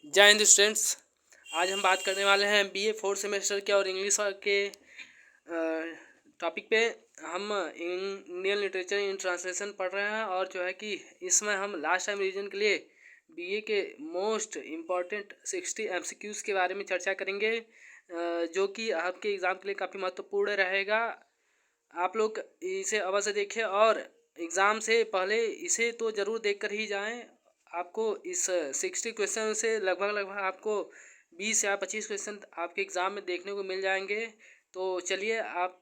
जय हिंद स्टूडेंट्स। आज हम बात करने वाले हैं बीए फोर्थ सेमेस्टर के और इंग्लिश के टॉपिक पे। हम इंडियन लिटरेचर इन ट्रांसलेशन पढ़ रहे हैं और जो है कि इसमें हम लास्ट टाइम रिवीजन के लिए बीए के मोस्ट इम्पॉर्टेंट 60 एमसीक्यूज़ के बारे में चर्चा करेंगे, जो कि आपके एग्ज़ाम के लिए काफ़ी महत्वपूर्ण रहेगा। आप लोग इसे अवश्य देखें और एग्ज़ाम से पहले इसे तो ज़रूर देख कर ही जाएं। आपको इस 60 क्वेश्चन से लगभग आपको 20 या 25 क्वेश्चन आपके एग्ज़ाम में देखने को मिल जाएंगे। तो चलिए आप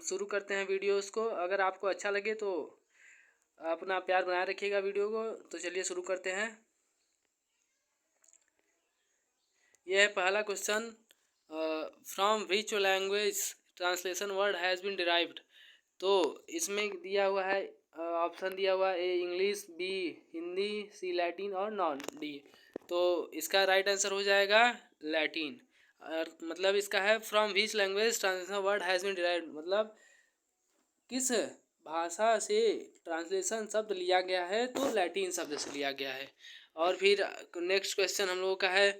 शुरू करते हैं वीडियोस को। अगर आपको अच्छा लगे तो अपना प्यार बनाए रखिएगा वीडियो को। तो चलिए शुरू करते हैं। यह है पहला question, from which language translation word has been derived. तो इसमें दिया हुआ है, ऑप्शन दिया हुआ है A English, B Hindi, C Latin और नॉन डी। तो इसका राइट आंसर हो जाएगा लैटिन। मतलब इसका है from which language translation word has been derived, मतलब किस भाषा से ट्रांसलेशन शब्द लिया गया है, तो लैटिन शब्द से लिया गया है। और फिर नेक्स्ट क्वेश्चन हम लोगों का है,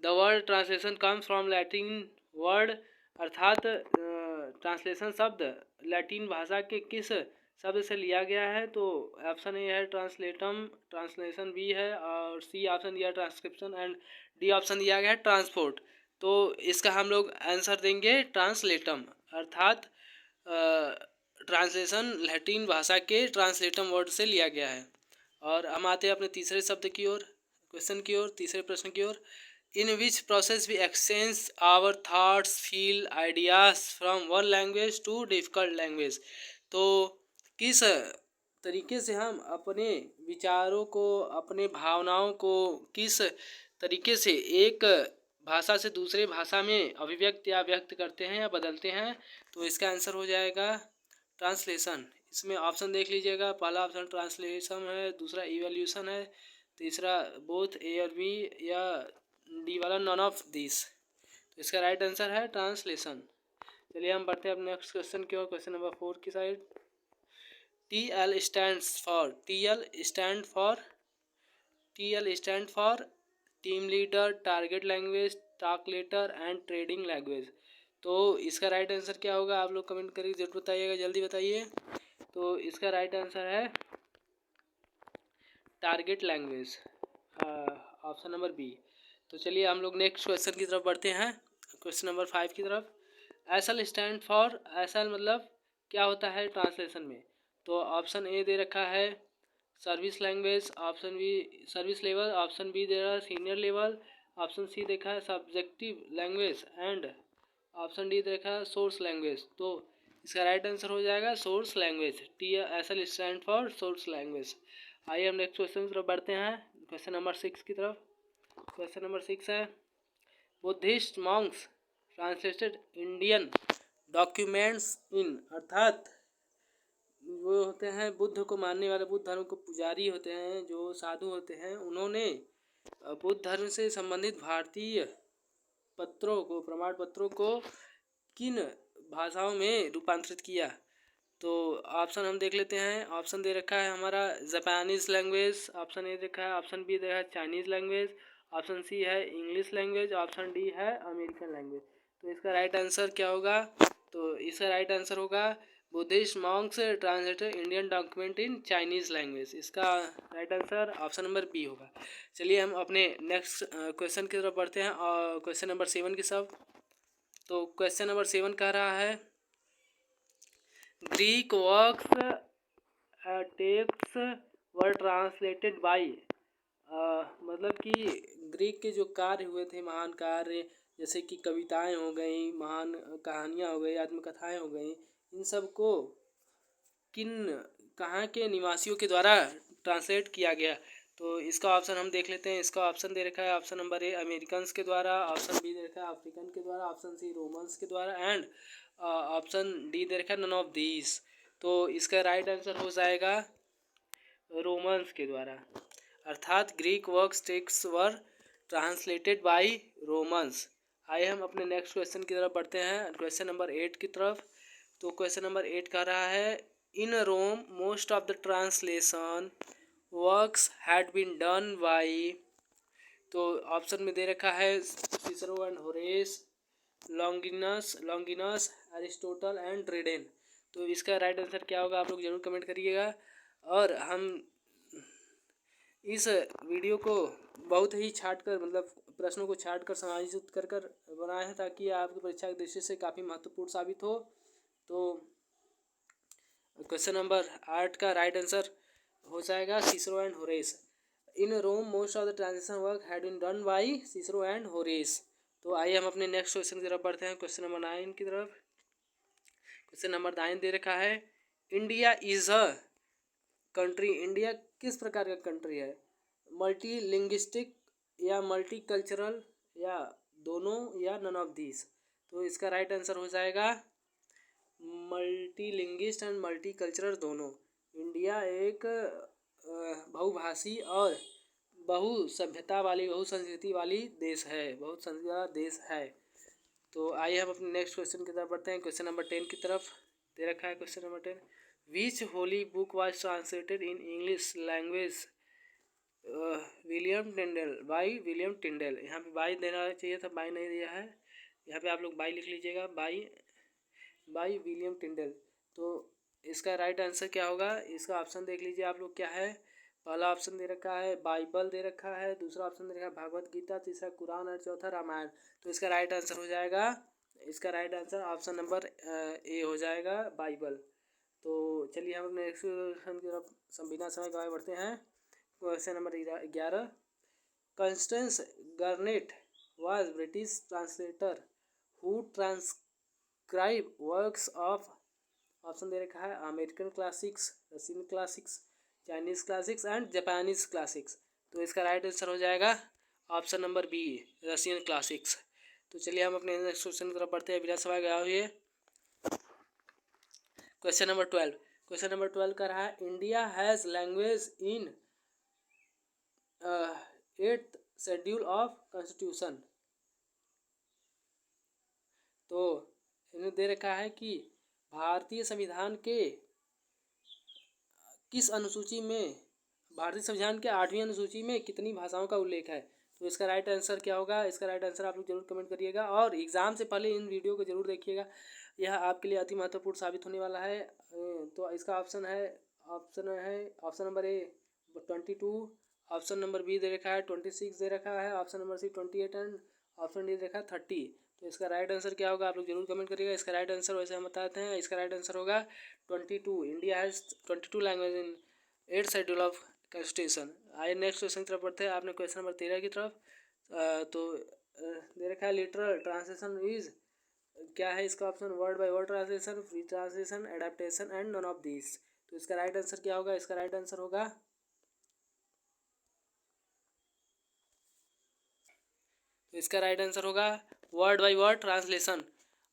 the word translation comes from Latin word, अर्थात ट्रांसलेशन शब्द लैटिन भाषा के किस शब्द से लिया गया है। तो ऑप्शन ए है ट्रांसलेटम, ट्रांसलेशन बी है, और सी ऑप्शन दिया ट्रांसक्रिप्शन, एंड डी ऑप्शन दिया गया है ट्रांसपोर्ट। तो इसका हम लोग आंसर देंगे ट्रांसलेटम, अर्थात ट्रांसलेशन लैटिन भाषा के ट्रांसलेटम वर्ड से लिया गया है। और हम आते हैं अपने तीसरे शब्द की ओर, क्वेश्चन की ओर, तीसरे प्रश्न की ओर। In which process we exchange our thoughts, feel, ideas from one language to difficult language. तो किस तरीके से हम अपने विचारों को, अपने भावनाओं को किस तरीके से एक भाषा से दूसरे भाषा में अभिव्यक्त या व्यक्त करते हैं या बदलते हैं। तो इसका आंसर हो जाएगा ट्रांसलेशन। इसमें ऑप्शन देख लीजिएगा, पहला ऑप्शन ट्रांसलेशन है, दूसरा इवैल्यूएशन है, तीसरा बोथ ए और बी, या डी वाला नॉन ऑफ दिस। तो इसका राइट आंसर है ट्रांसलेशन। चलिए हम बढ़ते हैं अब नेक्स्ट क्वेश्चन की ओर, क्वेश्चन नंबर 4 की side. T L stand for team leader, target language, talk later and trading language. तो इसका राइट आंसर क्या होगा, आप लोग कमेंट करके जरूर बताइएगा, जल्दी बताइए। तो इसका राइट आंसर है target language, option number B. तो चलिए हम लोग नेक्स्ट क्वेश्चन की तरफ बढ़ते हैं, क्वेश्चन नंबर 5 की तरफ। एसएल स्टैंड फॉर, एसएल मतलब क्या होता है ट्रांसलेशन में। तो ऑप्शन ए दे रखा है service language, option B service level, option B दे रहा है सीनियर लेवल, ऑप्शन सी देखा है subjective language, and option D देखा है सोर्स लैंग्वेज। तो इसका राइट आंसर हो जाएगा source language. T S L stand for source language. आइए हम नेक्स्ट क्वेश्चन की तरफ बढ़ते हैं, क्वेश्चन नंबर 6 की तरफ। क्वेश्चन नंबर 6 है, Buddhist monks translated Indian documents in, अर्थात वो होते हैं बुद्ध को मानने वाले, बुद्ध धर्म को पुजारी होते हैं, जो साधु होते हैं, उन्होंने बुद्ध धर्म से संबंधित भारतीय पत्रों को, प्रमाण पत्रों को किन भाषाओं में रूपांतरित किया। तो ऑप्शन हम देख लेते हैं। ऑप्शन दे रखा है हमारा जापानीज लैंग्वेज, ऑप्शन ए देखा है, ऑप्शन बी देखा है चाइनीज़ लैंग्वेज, ऑप्शन सी है इंग्लिश लैंग्वेज, ऑप्शन डी है अमेरिकन लैंग्वेज। तो इसका राइट आंसर क्या होगा, तो इसका राइट आंसर होगा Buddhist monks translated Indian document in Chinese language. इसका right answer option number B होगा। चलिए हम अपने नेक्स्ट क्वेश्चन की तरफ बढ़ते हैं, और क्वेश्चन नंबर 7 की सब। तो क्वेश्चन नंबर 7 कह रहा है, Greek works text were translated by, मतलब कि ग्रीक के जो कार्य हुए थे, महान कार्य, जैसे कि कविताएं हो गई, महान कहानियाँ हो गई, आत्मकथाएं हो गई, इन सब को किन कहाँ के निवासियों के द्वारा ट्रांसलेट किया गया। तो इसका ऑप्शन हम देख लेते हैं। इसका ऑप्शन दे रखा है ऑप्शन नंबर ए अमेरिकन्स के द्वारा, ऑप्शन बी दे रखा है अफ्रीकन के द्वारा, ऑप्शन सी रोमन्स के द्वारा, एंड ऑप्शन डी दे रखा है नन ऑफ दीज। तो इसका राइट आंसर हो जाएगा रोमन्स के द्वारा, अर्थात Greek works text were translated by Romans. आइए हम अपने नेक्स्ट क्वेश्चन की तरफ बढ़ते हैं, क्वेश्चन नंबर 8 की तरफ। तो क्वेश्चन नंबर 8 कह रहा है, in Rome most of the translation works had been done by, तो ऑप्शन में दे रखा है Cicero and Horace, Longinus, Aristotle and Dryden. तो इसका राइट आंसर क्या होगा आप लोग जरूर कमेंट करिएगा। और हम इस वीडियो को बहुत ही छाट कर मतलब प्रश्नों को छाट कर समायोजित कर कर बनाए हैं ताकि आपकी परीक्षा की दृष्टि से काफ़ी महत्वपूर्ण साबित हो। तो क्वेश्चन नंबर 8 का राइट आंसर हो जाएगा Cicero and Horace. In Rome most of the transaction work had been done by Cicero and Horace. तो आइए हम अपने नेक्स्ट क्वेश्चन की तरफ बढ़ते हैं, क्वेश्चन नंबर 9 की तरफ। क्वेश्चन नंबर 9 दे रखा है India is a country, India किस प्रकार का कंट्री है, मल्टी लिंग्विस्टिक या मल्टी कल्चरल या दोनों या नन ऑफ दीज। तो इसका राइट आंसर हो जाएगा multi linguist and multi cultural दोनों। इंडिया एक बहुभाषी और बहु सभ्यता वाली बहु संस्कृति वाली देश है, बहुत संस्कृत देश है। तो आइए हम अपने नेक्स्ट क्वेश्चन की तरफ बढ़ते हैं, क्वेश्चन नंबर 10 की तरफ। दे रखा है question number 10, which Holi book was translated in English language William टिंडल by William टिंडल। यहाँ पे बाई देना चाहिए था, बाई नहीं दिया है, यहाँ पे आप लोग बाई लिख लीजिएगा, बाई विलियम टिंडल। तो इसका राइट आंसर क्या होगा, इसका ऑप्शन देख लीजिए आप लोग क्या है। पहला ऑप्शन दे रखा है बाइबल दे रखा है, दूसरा ऑप्शन दे रखा है भगवत गीता, तीसरा कुरान और चौथा रामायण। तो इसका राइट आंसर हो जाएगा, इसका राइट आंसर ऑप्शन नंबर ए हो जाएगा बाइबल। तो चलिए हम अपने नेक्स्ट क्वेश्चन की तरफ बिना समय गवाए बढ़ते हैं। Question number 11, Constance Garnett was British translator who transcribe works of, option दे रखा है American classics, Russian classics, Chinese classics and Japanese classics. तो इसका राइट आंसर हो जाएगा option number B Russian classics. तो चलिए हम अपने नेक्स्ट क्वेश्चन की तरफ बढ़ते हैं बिना समय गए हुए। क्वेश्चन नंबर 12, क्वेश्चन नंबर 12 का रहा है India has language in 8th schedule of constitution. तो इन्हें दे रखा है कि भारतीय संविधान के किस अनुसूची में, भारतीय संविधान के 8वीं अनुसूची में कितनी भाषाओं का उल्लेख है। तो इसका राइट आंसर क्या होगा, इसका राइट आंसर आप लोग जरूर कमेंट करिएगा और एग्ज़ाम से पहले इन वीडियो को जरूर देखिएगा, यह आपके लिए अति महत्वपूर्ण साबित होने वाला है। तो इसका option option number A 22, option number B दे रखा है 26 दे रखा है, option number C 28 and option D दे रखा है 30। तो इसका राइट आंसर क्या होगा आप लोग जरूर कमेंट करिएगा। इसका राइट आंसर वैसे हम बताते हैं, इसका राइट आंसर होगा 22। India has 22 language in 8th schedule of constitution. आइए नेक्स्ट क्वेश्चन की तरफ बढ़ते हैं, आपने क्वेश्चन नंबर 13 की तरफ। तो दे रखा है लिटरल ट्रांसलेशन इज, क्या है इसका option, word by word translation, free translation, adaptation and none of this. तो इसका राइट आंसर क्या होगा, इसका राइट आंसर होगा, तो इसका राइट आंसर होगा वर्ड बाय वर्ड ट्रांसलेशन।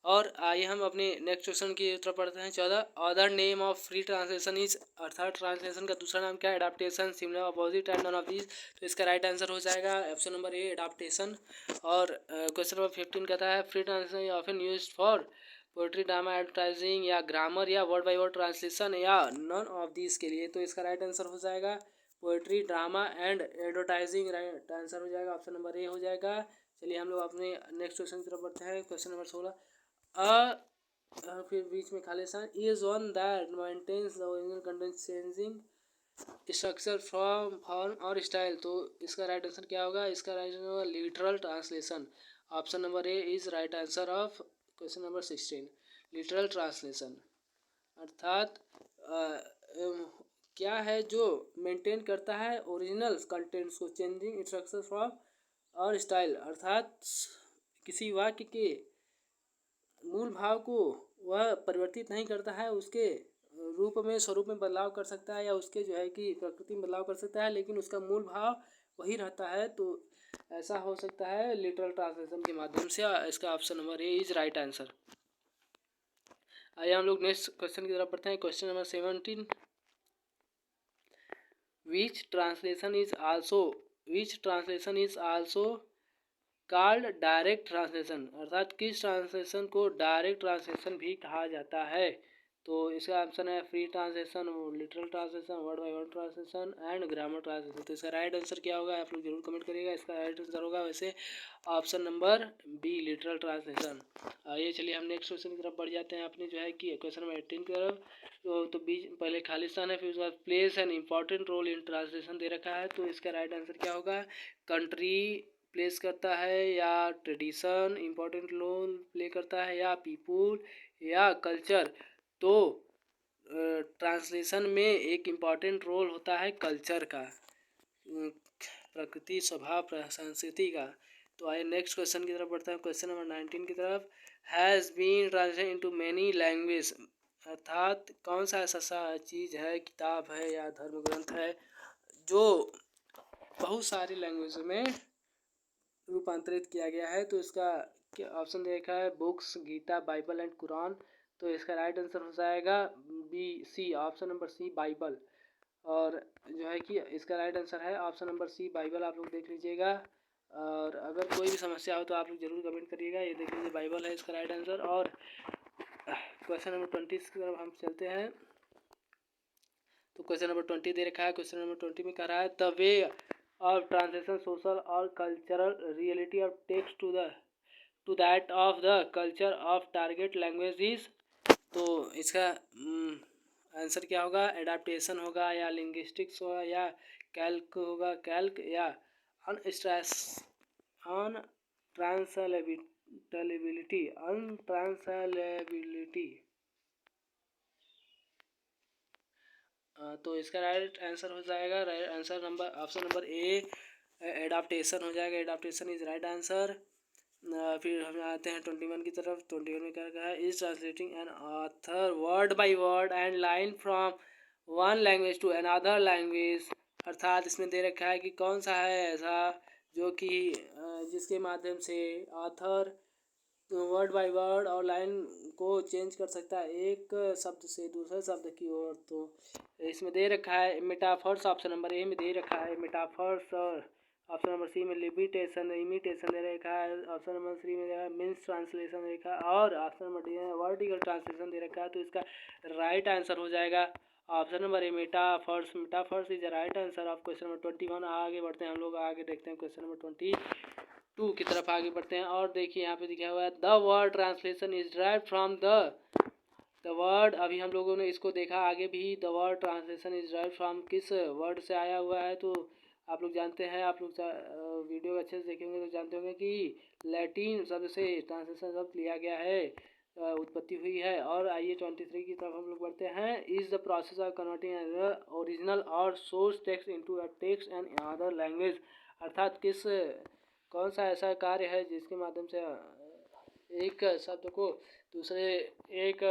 और आइए हम अपने नेक्स्ट क्वेश्चन की तरफ पढ़ते हैं 14, other name of free translation is, अर्थात ट्रांसलेशन का दूसरा नाम क्या है, adaptation, similar, opposite and none of these. तो इसका राइट आंसर हो जाएगा ऑप्शन नंबर ए एडाप्टेशन। और क्वेश्चन नंबर 15 कहता है free translation often used for poetry, drama, advertising या ग्रामर या वर्ड बाय वर्ड ट्रांसलेशन या नन ऑफ दीज के लिए। तो इसका राइट आंसर हो जाएगा poetry, drama and advertising, right answer हो जाएगा ऑप्शन नंबर ए हो जाएगा। चलिए हम लोग अपने नेक्स्ट क्वेश्चन की तरफ बढ़ते हैं, क्वेश्चन नंबर 16, फिर बीच में खाली स्थान, is one that maintains the original content changing structure from form और स्टाइल। तो इसका राइट आंसर क्या होगा, इसका राइट आंसर होगा literal translation. Option number A is right answer of question number 16, literal translation. अर्थात क्या है जो मेंटेन करता है ओरिजिनल कंटेंट्स को, चेंजिंग स्ट्रक्चर फ्रॉम और स्टाइल, अर्थात किसी वाक्य के मूल भाव को वह परिवर्तित नहीं करता है, उसके रूप में स्वरूप में बदलाव कर सकता है या उसके जो है कि प्रकृति में बदलाव कर सकता है, लेकिन उसका मूल भाव वही रहता है। तो ऐसा हो सकता है लिटरल ट्रांसलेशन के माध्यम से। इसका option number A is right answer. आइए हम लोग नेक्स्ट क्वेश्चन की तरफ बढ़ते हैं, question number 17, which translation is also called direct translation, अर्थात किस ट्रांसलेशन को डायरेक्ट ट्रांसलेशन भी कहा जाता है। तो इसका ऑप्शन है free translation, literal translation, word by word translation and grammar translation. तो इसका राइट आंसर क्या होगा आप लोग जरूर कमेंट करिएगा। इसका राइट आंसर होगा वैसे option number B, literal translation. आइए चलिए हम नेक्स्ट क्वेश्चन की तरफ बढ़ जाते हैं। आपने जो है कि क्वेश्चन नंबर 18 की तरफ तो बीच पहले खालिस्तान है, फिर उसके बाद plays an important role in translation दे रखा है। तो इसका राइट आंसर क्या होगा? कंट्री प्लेस करता है, या ट्रेडिशन इम्पोर्टेंट रोल प्ले करता है, या पीपुल, या कल्चर। तो ट्रांसलेशन में एक इम्पॉर्टेंट रोल होता है कल्चर का, प्रकृति, स्वभाव, संस्कृति का। तो आइए नेक्स्ट क्वेश्चन की तरफ बढ़ते हैं। क्वेश्चन नंबर 19 की तरफ, has been translated into many language, अर्थात कौन सा ऐसा चीज़ है, किताब है या धर्म ग्रंथ है जो बहुत सारी लैंग्वेज में रूपांतरित किया गया है। तो इसका ऑप्शन देखा है books, Gita, Bible and Quran. तो इसका राइट आंसर हो जाएगा B, C, option number C, Bible. और जो है कि इसका राइट आंसर है ऑप्शन नंबर सी, बाइबल। आप लोग देख लीजिएगा, और अगर कोई भी समस्या हो तो आप लोग जरूर कमेंट करिएगा। ये देख लीजिए बाइबल है इसका राइट आंसर। और क्वेश्चन नंबर 20 की तरफ हम चलते हैं। तो क्वेश्चन नंबर 20 दे रखा है। क्वेश्चन नंबर 20 में कह रहा है the way of translation social और cultural reality of text to that of the culture of target language is. तो इसका आंसर क्या होगा? एडाप्टेशन होगा, या लिंग्विस्टिक्स होगा, या कैल्क होगा, कैल्क, या अनट्रांसलेबिलिटी। तो इसका राइट आंसर हो जाएगा, right answer number option number A, adaptation हो जाएगा। Adaptation is right answer. फिर हम आते हैं 21 की तरफ। 21 में क्या कहा है? Is translating an author word by word and line from one language to another language. अर्थात इसमें दे रखा है कि कौन सा है ऐसा जो कि जिसके माध्यम से ऑथर वर्ड बाय वर्ड और लाइन को चेंज कर सकता है एक शब्द से दूसरे शब्द की ओर। तो इसमें दे रखा है मेटाफर्स, ऑप्शन नंबर ए में दे रखा है मेटाफर्स। और ऑप्शन नंबर सी में लिमिटेशन इमिटेशन दे रखा है। ऑप्शन नंबर सी में दे रखा है मीन्स ट्रांसलेशन दे रखा है। और ऑप्शन नंबर डी में वर्टिकल ट्रांसलेशन दे रखा है। तो इसका राइट आंसर हो जाएगा option number A, metaphors. Metaphors is the right answer of question number 21। आगे बढ़ते हैं हम लोग, आगे देखते हैं क्वेश्चन नंबर 22 की तरफ आगे बढ़ते हैं। और देखिए यहाँ पे दिखा हुआ है the word translation is drive from the word. अभी हम लोगों ने इसको देखा आगे भी। The word translation is drive from किस वर्ड से आया हुआ है? तो आप लोग जानते हैं, आप लोग वीडियो अच्छे से देखेंगे तो जानते होंगे कि लैटिन शब्द से ट्रांसलेशन शब्द लिया गया है, उत्पत्ति हुई है। और आइए 23 की तरफ हम लोग बढ़ते हैं। Is the process of converting original और source text into a text and other language. अर्थात कौन सा ऐसा कार्य है जिसके माध्यम से एक शब्द को दूसरे एक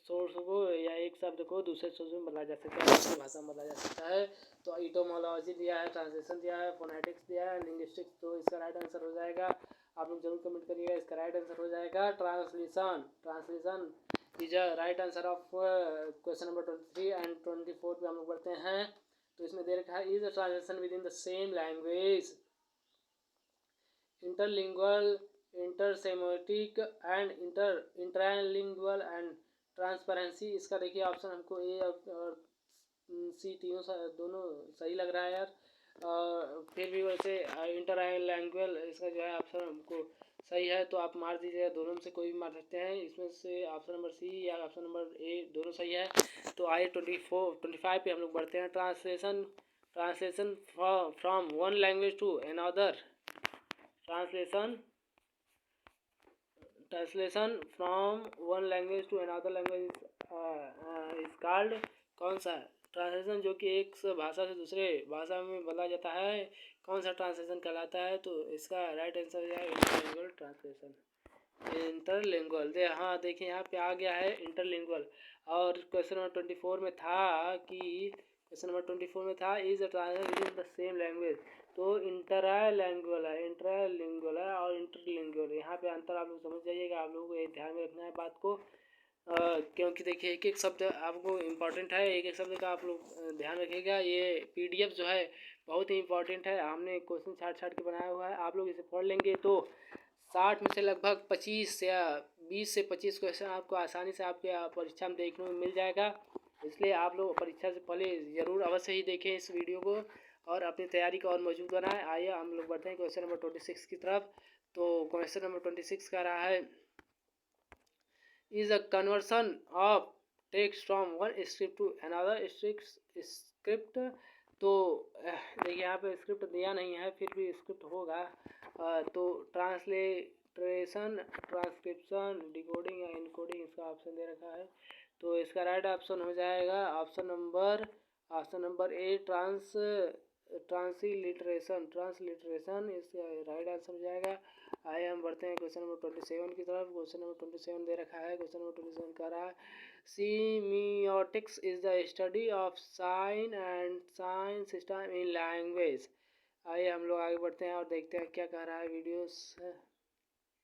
सोर्स को या एक शब्द को दूसरे सोर्स में बदला जा सकता है, दूसरी भाषा में बदला जा सकता है। तो इटोमोलॉजी दिया है, ट्रांसलेशन दिया है, फोनेटिक्स दिया है, लिंग्विस्टिक्स। तो इसका राइट आंसर हो जाएगा, आप लोग जरूर कमेंट करिएगा, इसका राइट आंसर हो जाएगा translation. Translation is a right answer of question number 23 and 24 पे हम लोग बढ़ते हैं। तो इसमें दे रखा है is a translation within the same language, interlingual, intersemiotic and intralingual and transparency. इसका देखिए ऑप्शन हमको ए और सी तीनों दोनों सही लग रहा है यार। फिर भी वैसे इंटरलैंग्वेज इसका जो है ऑप्शन हमको सही है, तो आप मार दीजिएगा, दोनों में से कोई भी मार सकते हैं। इसमें से ऑप्शन नंबर सी या ऑप्शन नंबर ए दोनों सही है। तो आइए 25 पे हम लोग बढ़ते हैं। Translation from one language to another. Translation from one language to another language is called. कौन सा ट्रांसलेशन जो कि एक भाषा से दूसरे भाषा में बदला जाता है, कौन सा ट्रांसलेशन कहलाता है? तो इसका राइट आंसर है इंटरलिंगुअल ट्रांसलेशन। इंटरलिंगुअल हाँ देखिए यहाँ पे आ गया है इंटरलिंगुअल। और क्वेश्चन नंबर 24 में था कि क्वेश्चन नंबर 24 में था is the translation within the same language. तो इंटरलिंगुअल है और इंटरलिंगुअल, यहाँ पे अंतर आप लोग समझ जाइएगा। आप लोगों को ध्यान में रखना है बात को, क्योंकि देखिए एक एक शब्द आपको इम्पोर्टेंट है, एक एक शब्द का आप लोग ध्यान रखिएगा। ये पीडीएफ जो है बहुत ही इम्पोर्टेंट है, हमने क्वेश्चन छाट के बनाया हुआ है। आप लोग इसे पढ़ लेंगे तो 60 में से लगभग 25 या 20 से 25 क्वेश्चन आपको आसानी से आपके परीक्षा में देखने में मिल जाएगा। इसलिए आप लोग परीक्षा से पहले ज़रूर अवश्य ही देखें इस वीडियो को और अपनी तैयारी को और मजबूत बनाएं। आइए हम लोग बढ़ते हैं क्वेश्चन नंबर 26 की तरफ। तो क्वेश्चन नंबर 26 का रहा है, is a conversion of text from one script to another script. तो देखिए यहाँ पे स्क्रिप्ट दिया नहीं है, फिर भी स्क्रिप्ट होगा। तो ट्रांसलेटरेशन, ट्रांसक्रिप्शन, डिकोडिंग या इनकोडिंग इसका ऑप्शन दे रखा है। तो इसका राइट ऑप्शन हो जाएगा ऑप्शन नंबर ए, ट्रांसलिटरेशन इसका राइट आंसर हो जाएगा। आइए हम बढ़ते हैं क्वेश्चन नंबर 27 की तरफ। क्वेश्चन नंबर 27 दे रखा है। क्वेश्चन नंबर 27 का रहा है, semiotics is the study of sign and sign system in language. आइए हम लोग आगे बढ़ते हैं और देखते हैं क्या कह रहा है वीडियोस।